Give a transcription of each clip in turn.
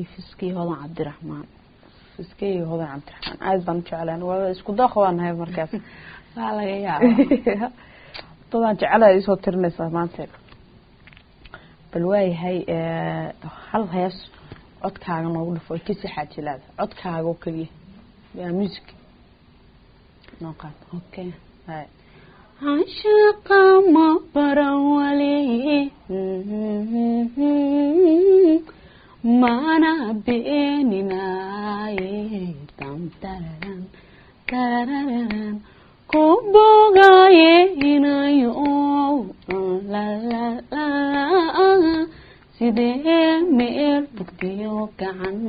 فسكي هذا عبد الرحمن فسكي هذا عبد الرحمن عايز بنجعلان واسكو داخوان هاي مركز waa laga yaabaa طبعا جعلها يسو ترنسا مانتك بالواي هاي هل هيس codkaaga noogu dhufo ay kasi xaajilaad codkaaga oo kaliya yaa music noo qaad okay hay عشق ما برولي ما أنا بيننا تام تران تران كوبوغاي هنا يو لا لا لا sidee meel bugtiyo gacan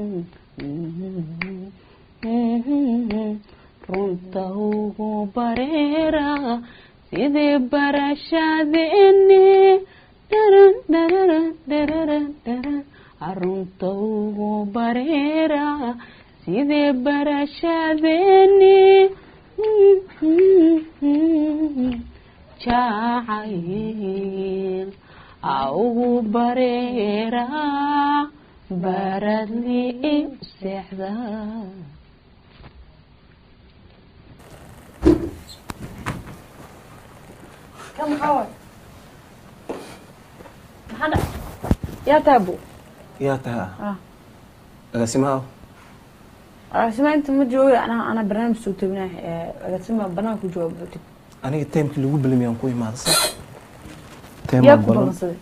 runta ugu bareera sidee barashadeeni daran daran daran daran runta ugu bareera sidee barashadeeni jacayl أو بريرة بردلي سحذا كم حوال هذا يا تابو يا تها أقسمها أقسمها أنت مجوي أنا برنامج سويته بناه أقسمها بناك وجواب أنا التيم كله قبل ما ينقوي ما صح يا كبر صدق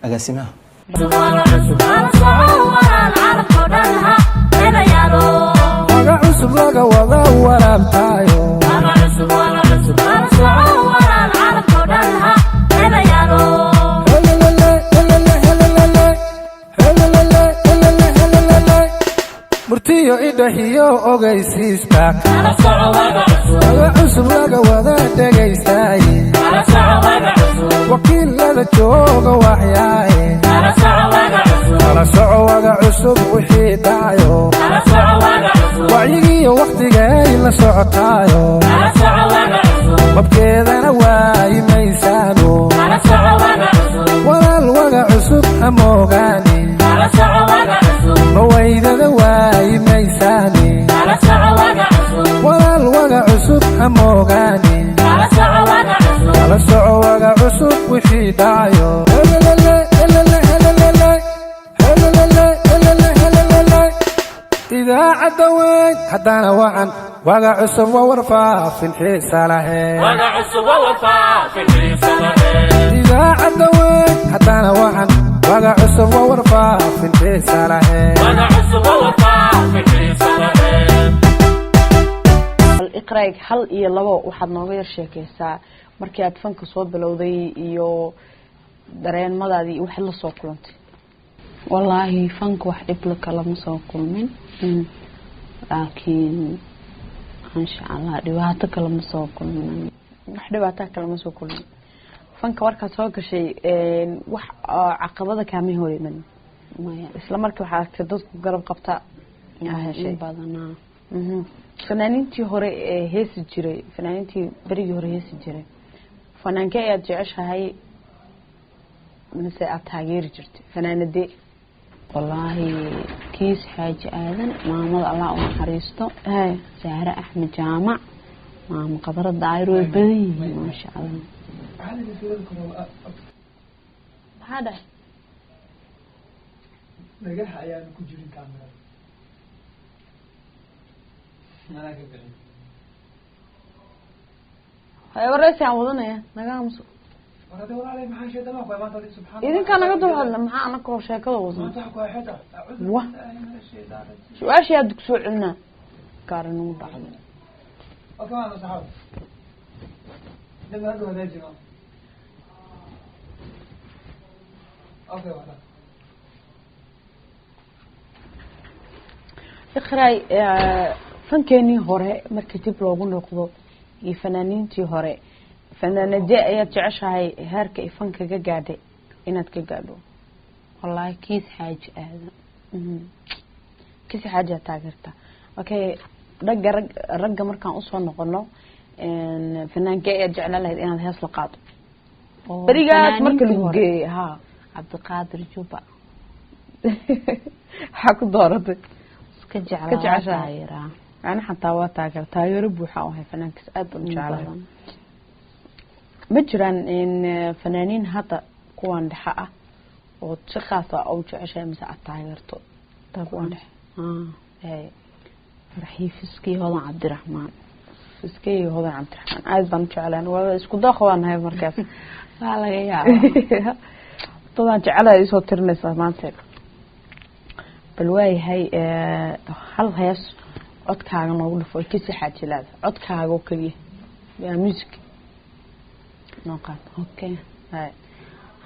أقسمها murtiyo idhahiyo ogeysiiska cusub laga wada dhagaystay wakiilada jooga waxyaaye kala soco waga cusub wixii dhacayo wacyigiiyo wakhtigay la socotaayo babkeedana waayi maysaano walaal waga cusub hamoogaani mawaydada waayi maysaani walaal waga cusub hamoogaani kala soco waga cusub wixii dhacayo idaacadda weyn haddana wacan waga cusub waa warfaafin xiisa lahayn idaacadda weyn haddana wacan waga cusub waa warfaafin xiisa lahayn iqraag hal iyo labo waxaad nooga yar sheekaysaa markii aad fanka soo bilowday iyo dareenmadaadii iyo wixii la soo kulantay والله فانك واحد لك لما سوق من لكن إن شاء الله دبعتك لما سوق من واحد دبعتك لما سوق من فانك ورك سوق شيء وح عقبضة كامي هو من ما إسلام مركب حالك تدوس قرب قبطة يا شيء بعدنا فنانينتي هوري هيس جري فنانينتي بري هوري هيس جري فنان كي أرجعشها هاي من ساعة تغيير جرت فنان دي والله كيس حاج آذن مامد الله وحريسته هاي زهرة أحمد جامع مام قدر الدائر والبدي ما شاء الله هذا نجح أيام كجوري كاميرا أنا كبير هاي ورثي عوضنا يا نجامسو إذا كان قدر هذا معنا كل شيء كذا وزن. واه. شو أشياء دكتور عنا كارنو بعد. أكمل صحاب. لما هذا هذا جماعة. أوكي ولا. إخراي فنكني هراء مركتب لوجون نقضه يفنانين تي هراء. فأنا جاء يتعشى هارك يفنك جاده إنك جاده والله كيس حاج هذا كيس حاجة تاجرته أوكي رجع مركان أصلا نقولنا إن فنان جاء يجعل له إن هذا سلقات بريجات مركل جاء عبد القادر جوبا حكو دورتك iska jeclaa Iska jeceshahay. taageeraa يعني حتى واتاكر تاير بوحة وهي فنان كس أدم جعله مجرن إن فنانين هذا كوان دحقة وتشخص أو عشان مساعد تايرتو كوان هاي farxii fiskii hodan cabdiraxmaan فسكي هذا عبد الرحمن عايز بنجعلان واسكو داخوان هاي مركز waa laga yaabaa طبعا جعلها يسوى ترنسة ما انتك بالواي هاي هل هيس codkaaga noogu dhufo kasi xaajilaad codkaaga oo kaliya yaa music noo qaad okay hay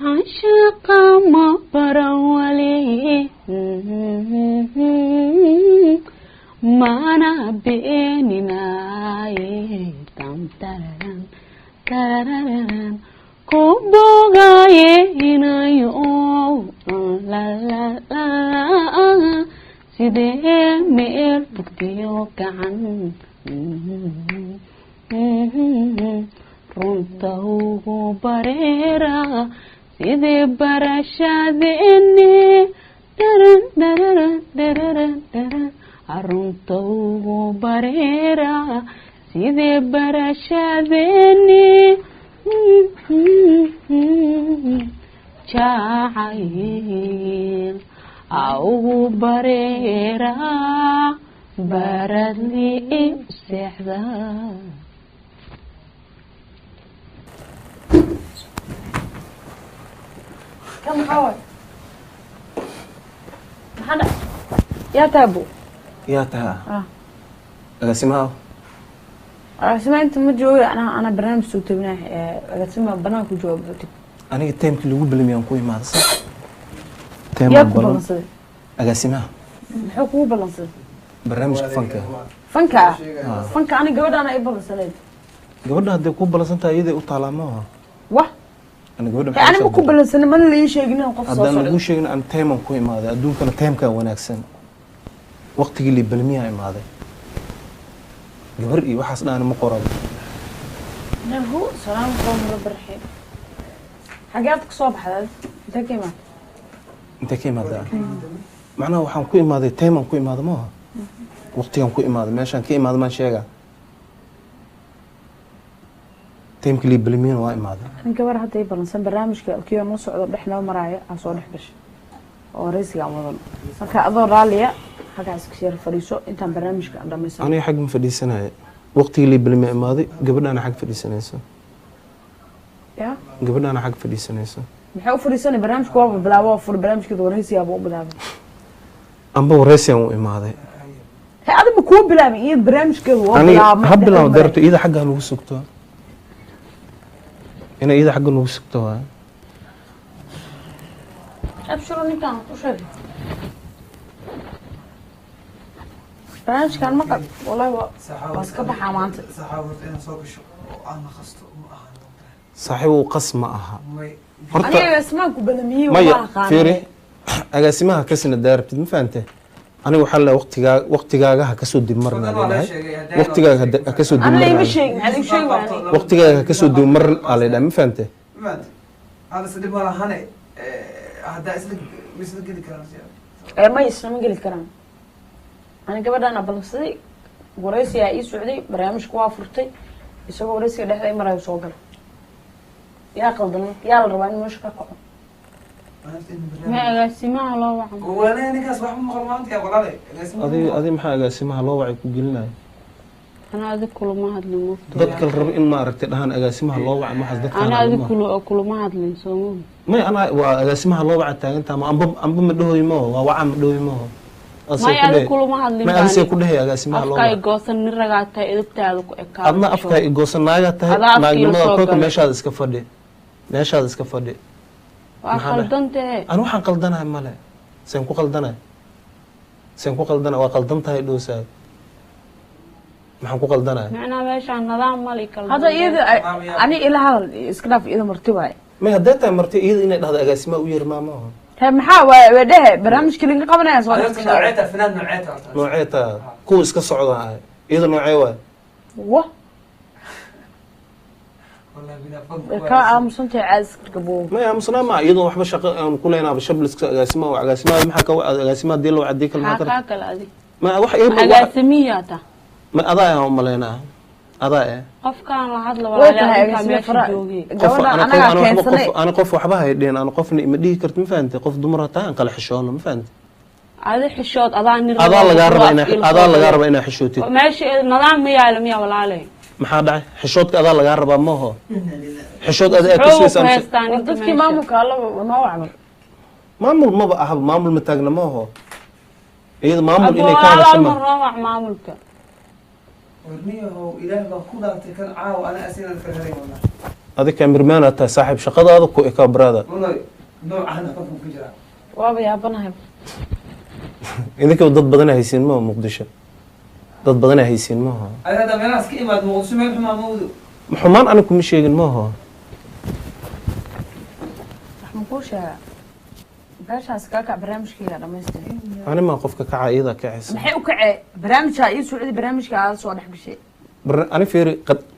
عشق ما برولي ما أنا بيننا تام تران تران كوبوغا ينا يو لا لا لا sidee meel bugtiyo gacan runta ugu bareera sidee barashadeeni daran daran daran daran runta ugu bareera sidee barashadeeni jacayl أو بريرة برد لي سحذا كم حاول هذا يا تابو yaa taha agaasimaha اسمع انت مجوي انا برنامج سوتبناه اسمع بنانك جواب aniga taymkii lagu bilamiyaan ku imaada sax يا كوبلنسد agaasimaha محو كوبلنسد barnaamijka fanka فنكا انا قبل انا ايبلنسد gabadha hadday ku balansantahay iyaday u taalaamaha واه ana gabadha يعني ما كوبلنسد ما اللي شيغنا قف soo haddaan socdo lagu sheegin aan tayman ku imaaday adduunkana taymkaa wanaagsan waqtigii la balmiyaa imaaday gabar iyo waxaas dhaan ma qorado هو سلام قوم برحي حاجاتك صباح هذا انت كيما intee ka imaadaa macnaha waxaan ku imaaday tayman ku imaada maaha waqtigan ku imaaday meeshaan ka imaada maan sheegaa taymkii la balmiyana waa imaaday ninka war hadda ay balansan barnaamijka kiyo noo socdo dhexnaa maraayo aan soo dhex gashay oo raysiga wadan marka adoo raaliya halkaas iska sheer fadhiiso intaan barnaamijka aan dhamaysan aniga xag ma fadhiisanaya waqtigii la balmiya imaaday gabadhaana xag fadhiisanaysa ya gabadhaana xag fadhiisanaysa maxay u fadhiisanay barnaamijku waa bilaabo fur barnaamijka waraysiga buu bilaabay amba waraysigan u imaaday hay adiga ku bilaabay iyo barnaamijka waa aniga bilaabay ha bilaabo darto iyada xagga lagu sugto inay iyada xagga lagu sugto waa abshiro ninkan u sheeg barnaamijkan ma qad wallahi waa iska baxaa maanta saxaabad inaan soo gasho oo aan naqasto ma aha saaxiibo qas ma aha aniga ismaanku balamiyay maya waa qaan fiiri agaasimaha kasina daarabtid ma fahante aniga waxaa la waqtigaaga ha kasoo dib marna leedahay waqtigaaga ha kasoo dib ana marna ima sheeg maxaa ii sheeg waa waqtigaaga ha kasoo dib mar aa leedahay ma fahante maanta hada sidii ma lahane hadda isla geli karaan ma isna ma geli karaan أنا قبل أنا بلصي ورئيسي عيسى سعودي برنامج كوافر تي يسوي ورئيسي ده مرة يسوقل يا قلدنا يا الربعين مش كقع ما agaasimaha loo wacan وانا نكاس واحد مقرمات يا ولا لا adi maxaa agaasimaha loo wacay ku gelinayo ana adig kulama hadlin mufti dadka la rabo in ma aragtay dhahan agaasimaha loo wacay maxaas dadka ana adig kulama hadlin soo may ana waa agaasimaha loo wacay taagantaa ma amba ma dhahooymo waa waca ma dhahooymo may adig kulama hadlin ma anse ku dhahay agaasimaha loo afkay wacay goosan ni ragaata edabtaada ku ekaa adna afka i goosanaaga tahay naagnimada kolka meeshaada iska fadhi meeshaada iska fadhi waa qaldantee ana waxaan qaldanahay male seen ku qaldanahay waa qaldan tahay dhowsaay maxaan ku qaldanahay macnaa meeshaan nidaam mali kala هذا إذا أنا إلى هذا إسكلاف إذا مرتبة may hadday tahay marti iyada inay dhahdo agaasimaha u yeer maamaha هي محاوى وده برنامج كلين قبنا يا صاحبي نوعيتها فنان نوعيتها noocee taa kuwa iska socda ah iyada noocee waay واه والله بلا ka aamusantay caaska gaboo ma aamusnaa ma iyadoo waxba shaqo aan ku leenahay shabliska agaasima oo agaasima maxaa ka agaasima dii loo cadii kalma kaa kala adi ma wax ay agaasimiyaata ma adaa aan umaleynaa adaa qofkaan la hadla walaalaa meesha joogay gabadha anaga keensanay ana qof waxba haydeen ana qofna ima dhihi karto ma fahamtay qof dumar taa aan kala xishoono ma fahamtay ada xishood adaa nir adaa laga raba inaa xishootid meesha nidaam ma yaalo miya walaalay maxaa dhacay xishoodka adaa laga rabaa ma ho xishood adaa ku siisaan dadkii maamulka alla noo wacdo maamul maba ahab maamul ma taagna ma ho iyada maamul inay ka hadasho ma raawac maamulka ورنيه إله بكون أتكلم عاو أنا أسير الكهرباء والله adika mirmaan aad tahay saaxiib shaqadaada ku eka brada والله نوع أنا قفوا كجرا waaba yaabanahay idinka dad badan haysiin ma muqdisho dad badan haysiin ma ho أنا هذا مناس كإما مقسم يفهم موضوع xumaan anigu kuma sheegin ma ho waxaan kuu sheegaa beeshaas kaa kac barnaamijkayga dhamaystiray ani ma qofka kaca iyada kacaysa maxay u kacee barnaamijka ii socday barnaamijka aad soo dhex gashay ani fiiri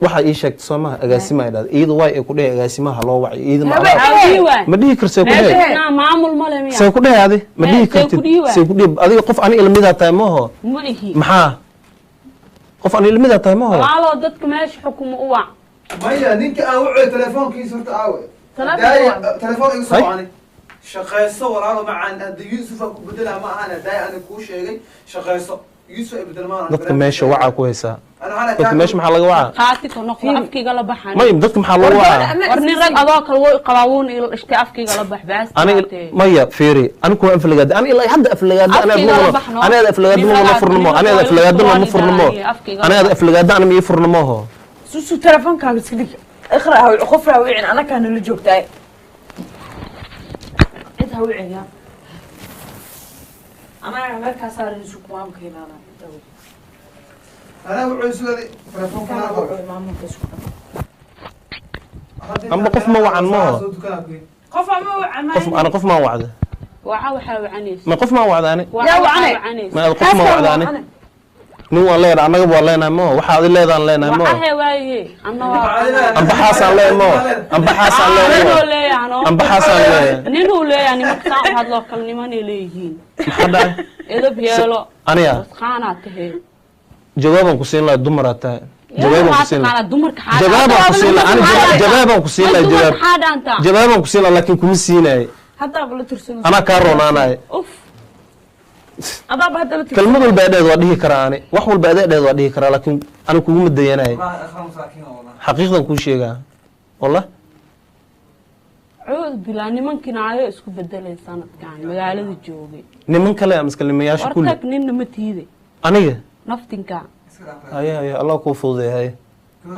waxa ii sheegtay Soomaha agaasima ay dhaad iyada way ku dhahay agaasimaha loo wacay iyada ma dhihi kartay ku dhahay maamul ma leh miya say ku dhahay adi ma dhihi kartid say ku dhihi adiga qof ani ilmida tahay ma ho ma ihi maxaa qof ani ilmida tahay ma ho walaalo dadka meesha xukumo u wac مايا نينك أوعي تلفون كيس صرت أوعي تلفون يوسف عني شقيصة ولا مع أن يوسف بدلها ما أنا داي أنا كوش شيء شقيصة يوسف بدل ما dadka meesha waxa ku haysa أنا dadka meesha maxaa laga wacaa qaati ka noqdo afkiga la baxan may dadka maxaa laga wacaa warni rag adoo kale way qabaawun ila ishti afkiga la bax baas aniga maya fiiri anigu waan aflagaad ani ilaa hadda aflagaad ana aflagaad ma furnimo ana aflagaad ma furnimo ana aflagaad ana ma furnimo ho susu telefonkaaga iska dhig iqra qof raawicin ana kana la joogtay cid hawicin ya ama markaa saarin isu maamulka ilaana أنا أوعي سوالي تلفون كنا maamulka isku amba qof ma wacan ma ho qof ama wacana qof ana qof ma wacda waxa wacaneys ma qof ma wacda ani yaa wacane ma qof ma wacda ani nin waan leeyahay anaga waa leenahay ma waxa aad leedahay leenahay ma waxa waaye amba xaasan leeyahay amba xaasan leeyahay amba xaasan leeyahay nin uu leeyahay markaa waxaad loo kalnimanay leeyihiin maxaa dhacay edab yeelo aniga qaana tahay jawaaban ku siin lahaa dumar tahay jawaaban ku siin lahaa dumarka jawaaban ku siin lahaa ani jawaaban ku siin lahaa jawaaban ku siin lahaa laakiin kuma siinay hadda bala tirsan ana ka roonaanay uf hadda ba hadda la tirsan kalmad walba adeed waa dhihi karaa ani wax walba adeed waa dhihi karaa laakiin ani kugu madayanay ما أخرم ساكين والله xaqiiqdan ku sheegaa wallah cuud bilaa nimankina ayo isku bedelay sanadkan magaalada joogay niman kale am iskalimayaasha kulli wartag ninna ma tiiday aniga naftinka ay Allah ku fududeeyay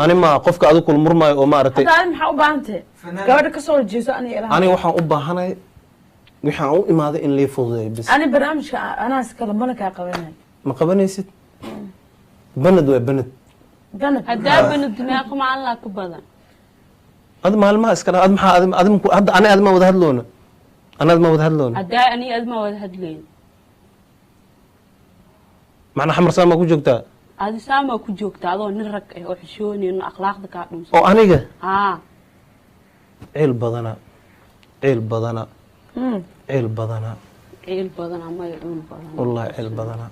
ani ma qofka adigu kul murmay oo ma aragtay hadda maxaa u baahantay gabadha ka soo jeeso ani ilaahay ani waxaan u baahanay waxaan u imaaday in lii fududeeyo bis ani barnaamijka anaas kala mana ka qabanay ma qabanaysid banad waa banad ganad hadaa bana dimaaq ma Allah ku badan ad maalmaha iska ad maxaa hadda ani aad ma wada hadloona ana ma wada hadloona hadaa ani adma wada hadleen macna xamar sama ku joogtaa adi saama ku joogta adoo nin rag ah oo xishoonayno akhlaaqda ka dhumsan oo aniga haa ceel badana ceel badana ceel badana ceel badan ama ceel badan wallahi ceel badana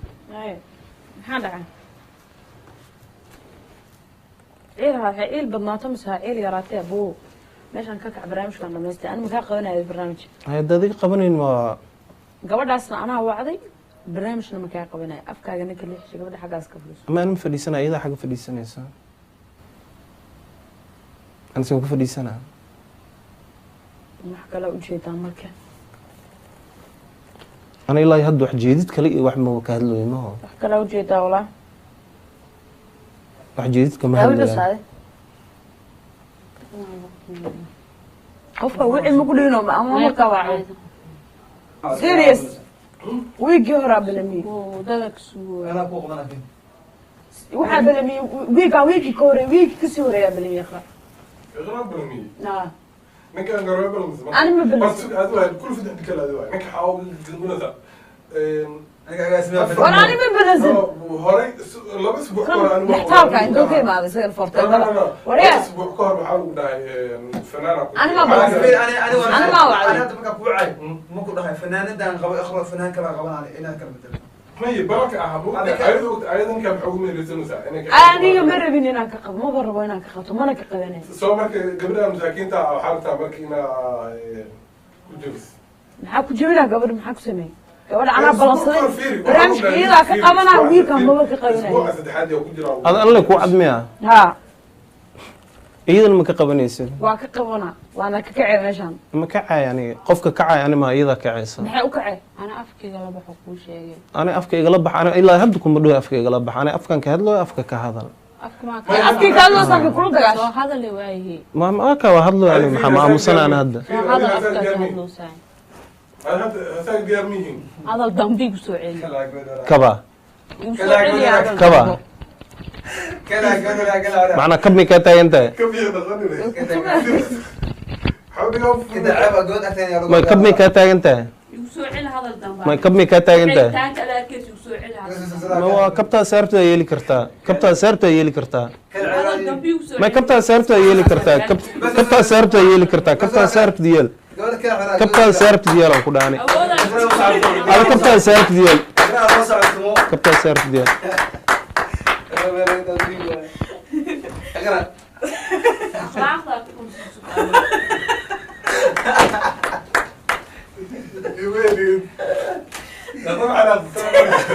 maxaa dhacay ceel badnaato mise ceel yaraatee buu meeshaan ka kac barnaamijkan dhamaystay ani makaa qabanayo barnaamij hadda adiga qabanayn waa gabadhaasna anaa wacday barnaamijna makaa qabanayo afkaaga ninka leexishay gabadha xaggaas ka fuliso ama anma fadhiisanaya iyadaa xagga fadhiisanaysa anisan ku fadhiisanaa wax kale ujeedaa marka ana ilaa hadda wax jeedid kale iyo wax ma ka hadlooyo maho wax kale ujeedaa walaa wax jeedid kama hadlooyo qofka wixii ma ku dhino ama marka waa serious wiigi hore balami oo dadka suu أنا فوق أنا فين waxa balami wiigi ka hore wiigi ka soo horeeya balami kha إغراء بالمية na نك أنا قريب من زمان أنا ما بلمس. بس هذا كل فتح بكلا هذا نك حاول تقول ذا وانا أنا من بنزل هوري لaba isbuuc kahor anigu محتاجة عندك كيف هذا سير فرت laba isbuuc kahor waxaa lagu dhahay fanaana أنا ما بعرف أنا ما بعرف أنا تبقى بوعي ممكن ده فنان ده نقبل أخبر فنان كلا قبل عليه إنا كلمة may baraka ahabu ayadan kan ugu meelaysanaysaa أنا مرة بيني أنا كقب ما برا وين كقط ما أنا كقبني soo marka gabadha masaakiinta waxaa rabtaa marka inaa ku jabis محاكو جميلة قبل محاكو سمي قبل أنا بلصي برامج كذا كقبنا ويكم ما كقبني isbuuca saddexaad yaa ku jira هذا الله كو عدميها ها iyadana ma ka qabanaysid وكقبنا وأنا ككعب عشان ma kacay yani qofka kacay ani ma iyada kacaysa محاكو كعب أنا أفكي قلب حقوق شيء ani afka igala bax ani ilaa hadda kuma dhaw afka igala bax ani afkan ka hadlo afka ka hadal أفكي ما أفكي كذا صار كل دقاش هذا اللي وايه ma ka wa hadlo yani maxaa aamusana ana hadda هذا أفكي هذا ساي hasaag diyaar mihiin هذا الدمبي سوعي kaba سوعي kaba كلا كلا macna kabmi ka taagantahay kabiya dhaqanile xawdiga كده عيب أقول أكتر يا ma kabmi ka taagantahay يسوعي هذا الدمبي ma kabmi ka taagantahay تانك على كيس يسوعي هذا ma waa kabtaa saarta yeeli kartaa kabtaa saarta yeeli kartaa هذا الدمبي يسوعي ma kabtaa saarta yeeli kartaa kabtaa saarta yeeli kartaa kabtaa saarta yeel kabtaa saarta yeel aan ku dhaani ala kabtaa saarta yeel kabtaa saarta yeel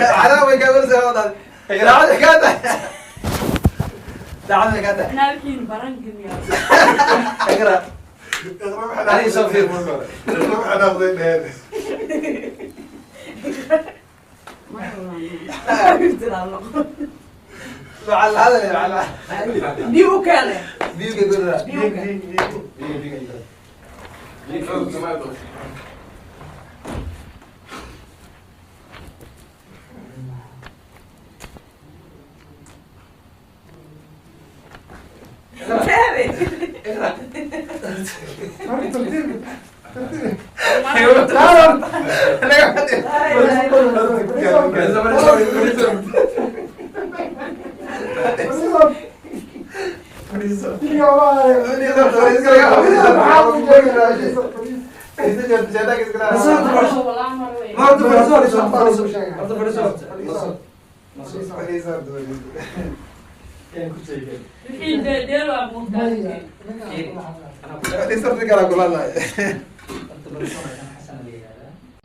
علاوي قبل زمان هذا كذا تعال كذا نابحين برنجم يا اقرا أنا صفير أنا أخذين هذا على هذا على ديو كله بيجي يقول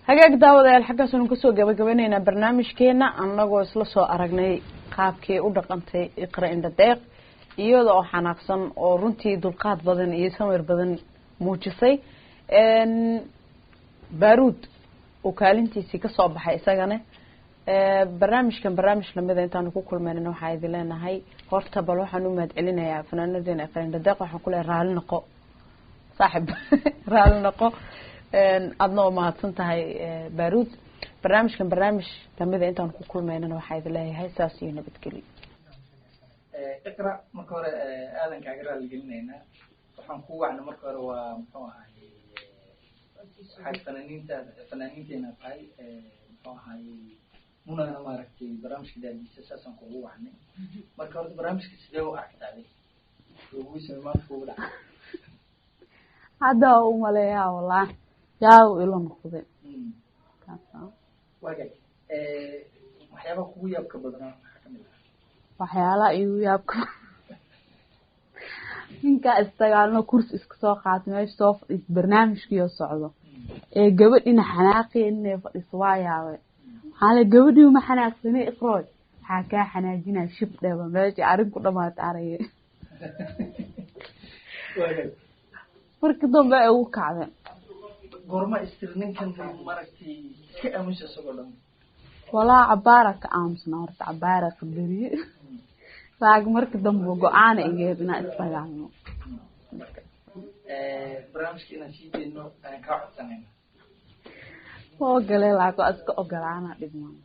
hagaag daawadayaal xaggaasanu kasoo gabagabaynaynaa barnaamijkeena annagoo isla soo aragnay qaabkii u dhaqantay iqra indha deeq iyada oo xanaaqsan oo runtii dulqaad badan iyo samir badan muujisay baaruud oo kaalintiisii kasoo baxay isagana barnaamijkan barnaamij lamida intaanu ku kulmaynana waxaa idin leenahay horta bal waxaan u mahad celinayaa fanaanadeena iqra indha deeq waxaan ku leeyahay raali noqo saaxib raali noqo adna oo mahadsan tahay baaruud barnaamijkan barnaamij lamida intaan ku kulmaynana waxaa idin leeyahay saas iyo nabadgelyo iqra marka hore aadan kaaga raali gelinaynaa waxaan ku wacna marka hore waa muxuu ahay waxay fanaaniinteena tahay muxuu ahay munana maaragtay barnaamijka daadiisa saasaan kugu wacnay marka horta barnaamijka sidee u aragtaaday ugu samey maanta kugu dhaca hadda u maleeyaa wallah yaa ilo noqday waagay waxyaabaha kugu yaabka badnaa maxaa kamid ah waxyaalaha igu yaabka ninkaa istagaalno kursi iska soo qaatay meesha soo fadhiis barnaamijkiioo socdo ee gabadhina xanaaqi inay fadhiso waa yaabay waxaa le gabadhii uma xanaaqsanay iqrood waxaa kaa xanaajinaa shib dheba meesha arrin ku dhamaata araya marka dambe ay ugu kacdeen goorma istir ninkan maaragtay iska aamusa isagoo dhan walaa cabaara ka aamusna horta cabaara qadariye laakiin marka dambe go-aana igeed inaa isdagaalno barnaamijka inaan sii deyno ayaan kaa codsanayna oo gale laakiin waa iska ogolaana dhigmaan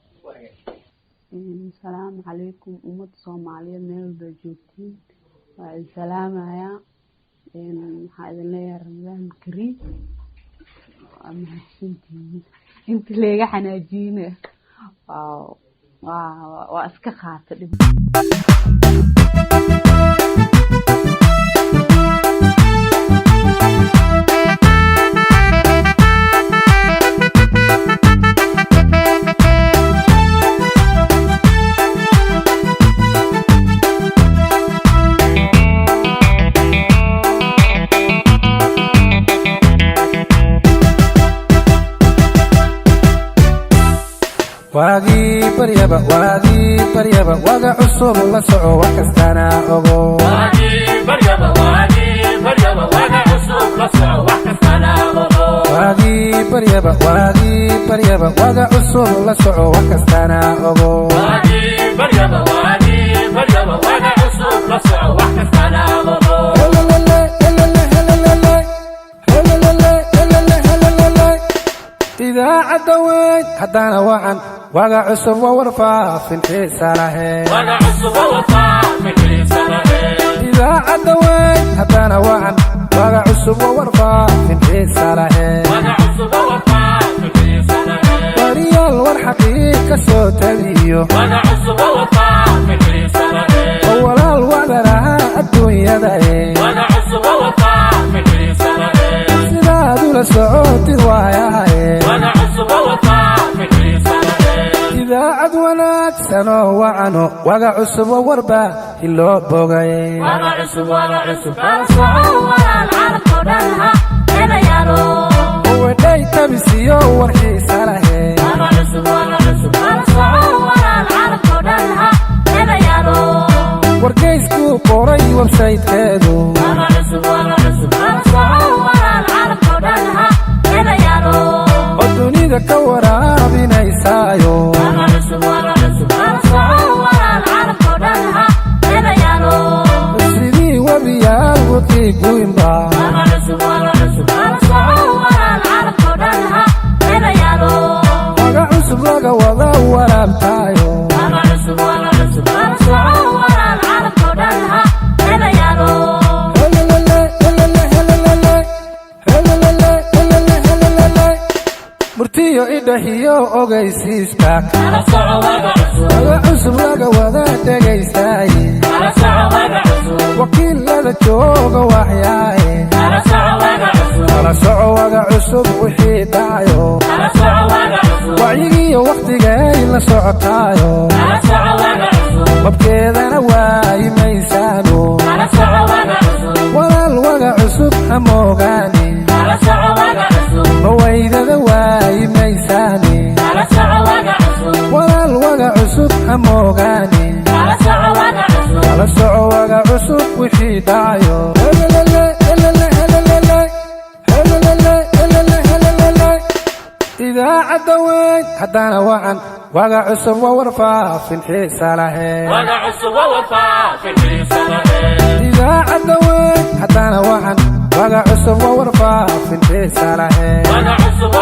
asalaamu calaykum ummadda soomaaliyeed meel walba joogtiin waa idin salaamayaa waxaa idin leeyahay ramadaan kariim waa mahadsantihiin inta leega xanaajiyina waa iska qaata dhib واجي بريبا واجا عصور الله سعو وكستانا أبو واجي بريبا واجا عصور الله سعو وكستانا أبو واجي بريبا واجا عصور الله سعو وكستانا أبو واجي بريبا واجا عصور الله سعو وكستانا أبو إذا عدويت حدانا وعن واقع عصب وورفا في الحيسة لهي واقع عصب وورفا في الحيسة لهي إذا عدويت حدانا وعن واقع عصب وورفا في الحيسة لهي واقع عصب وورفا في الحيسة لهي وريال والحقيقة صوت اليو واقع عصب وورفا في الحيسة لهي أولا الوعد لها الدنيا دهي واقع عصب وورفا في الحيسة لهي سنادو لسعود الوايا واقع عصب وورفا في الحيسة لهي إذا عدونات سنو وعنو واقع عصب ووربا إلو بوغاي واقع عصب فالصعو ولا العرب ودنها إذا يارو وديت بسيو ورحيسة لهي واقع عصب فالصعو ولا العرب ودنها إذا يارو ورقيسكو بوري وبسايد كادو واقع عصب فالصعو ولا العرب ودنها إذا يارو ودنيدا كورا بنايسايو واقع عصب فالصعو ولا العرب ودنها إذا يارو سيدي وبيال وطيق وينبا واقع عصب فالصعو ولا العرب ودنها إذا يارو واقع عصب لغا وضا ورابتايو واقع عصب فالصعو ولا العرب ودنها إذا يارو مرتيو إدهيو أوغيسيسكاك واقع عصب لغا وضا تغيستاي وكيل لذا جوغا وحياي على سعو واقع عصب وحي دايو وعيقي وقتي جاي لسعطايو وبكذا نواي ميسانو ولا الواقع عصب هموغاني وويدا دواي ميساني ولا الواقع عصب هموغاني على سعو واقع عصب وحي دايو إذا عدويت حدانا وعن واقع عصب وورفا في الحيسة لهي واقع عصب وورفا في الحيسة لهي إذا عدويت حدانا وعن واقع عصب وورفا في الحيسة لهي واقع عصب